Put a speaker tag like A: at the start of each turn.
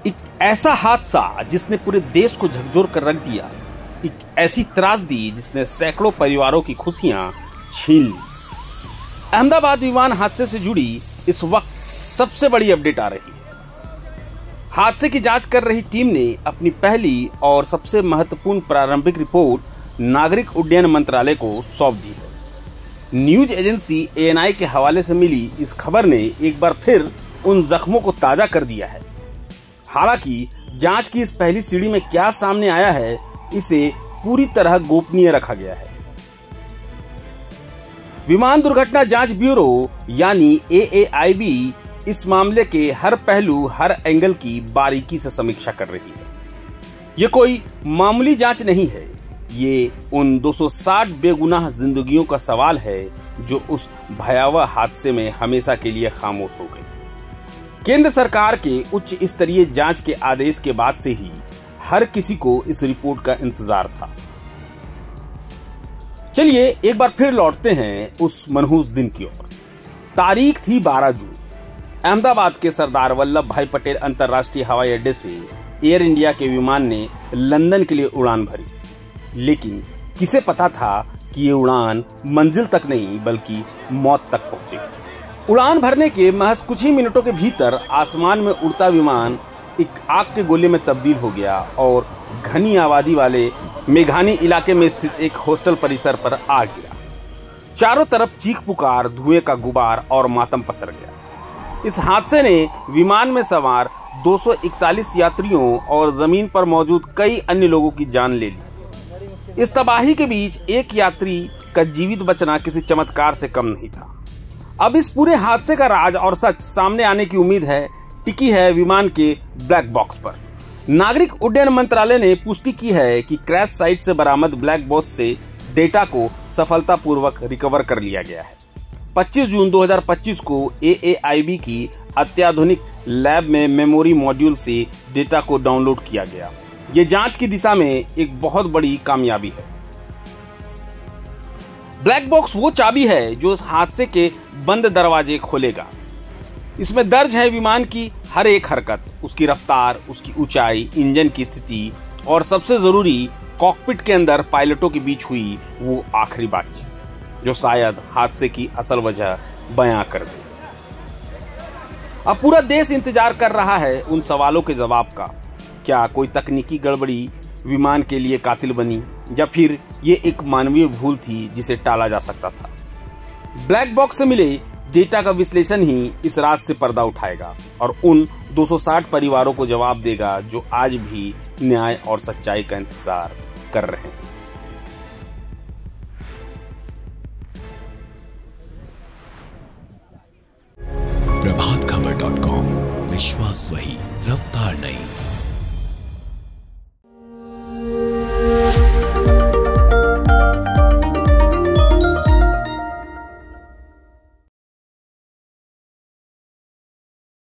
A: एक ऐसा हादसा जिसने पूरे देश को झकझोर कर रख दिया, एक ऐसी त्रासदी जिसने सैकड़ों परिवारों की खुशियां छीन ली। अहमदाबाद विमान हादसे से जुड़ी इस वक्त सबसे बड़ी अपडेट आ रही है। हादसे की जांच कर रही टीम ने अपनी पहली और सबसे महत्वपूर्ण प्रारंभिक रिपोर्ट नागरिक उड्डयन मंत्रालय को सौंप दी है। न्यूज एजेंसी ANI के हवाले से मिली इस खबर ने एक बार फिर उन जख्मों को ताजा कर दिया है। हालांकि जांच की इस पहली सीढ़ी में क्या सामने आया है, इसे पूरी तरह गोपनीय रखा गया है। विमान दुर्घटना जांच ब्यूरो यानी AAIB इस मामले के हर पहलू, हर एंगल की बारीकी से समीक्षा कर रही है। ये कोई मामूली जांच नहीं है, ये उन 260 बेगुनाह जिंदगियों का सवाल है जो उस भयावह हादसे में हमेशा के लिए खामोश हो गई। केंद्र सरकार के उच्च स्तरीय जांच के आदेश के बाद से ही हर किसी को इस रिपोर्ट का इंतजार था। चलिए एक बार फिर लौटते हैं उस मनहूस दिन की ओर। तारीख थी 12 जून। अहमदाबाद के सरदार वल्लभ भाई पटेल अंतर्राष्ट्रीय हवाई अड्डे से एयर इंडिया के विमान ने लंदन के लिए उड़ान भरी। लेकिन किसे पता था कि ये उड़ान मंजिल तक नहीं बल्कि मौत तक पहुंचेगी। उड़ान भरने के महज कुछ ही मिनटों के भीतर आसमान में उड़ता विमान एक आग के गोले में तब्दील हो गया और घनी आबादी वाले मेघानी इलाके में स्थित एक हॉस्टल परिसर पर आ गिरा। चारों तरफ चीख पुकार, धुएं का गुबार और मातम पसर गया। इस हादसे ने विमान में सवार 241 यात्रियों और जमीन पर मौजूद कई अन्य लोगों की जान ले ली। इस तबाही के बीच एक यात्री का जीवित बचना किसी चमत्कार से कम नहीं था। अब इस पूरे हादसे का राज और सच सामने आने की उम्मीद है टिकी है विमान के ब्लैक बॉक्स पर। नागरिक उड्डयन मंत्रालय ने पुष्टि की है कि क्रैश साइट से बरामद ब्लैक बॉक्स से डेटा को सफलतापूर्वक रिकवर कर लिया गया है। 25 जून 2025 को AAIB की अत्याधुनिक लैब में मेमोरी मॉड्यूल से डेटा को डाउनलोड किया गया। ये जांच की दिशा में एक बहुत बड़ी कामयाबी है। ब्लैक बॉक्स वो चाबी है जो इस हादसे के बंद दरवाजे खोलेगा। इसमें दर्ज है विमान की हर एक हरकत, उसकी रफ्तार, उसकी ऊंचाई, इंजन की स्थिति और सबसे जरूरी कॉकपिट के अंदर पायलटों के बीच हुई वो आखिरी बातचीत जो शायद हादसे की असल वजह बयां कर दे। अब पूरा देश इंतजार कर रहा है उन सवालों के जवाब का। क्या कोई तकनीकी गड़बड़ी विमान के लिए कातिल बनी या फिर ये एक मानवीय भूल थी जिसे टाला जा सकता था? ब्लैक बॉक्स से मिले डेटा का विश्लेषण ही इस राज से पर्दा उठाएगा और उन 260 परिवारों को जवाब देगा जो आज भी न्याय और सच्चाई का इंतजार कर रहे हैं।
B: प्रभातखबर.com, विश्वास वही, रफ्तार नहीं।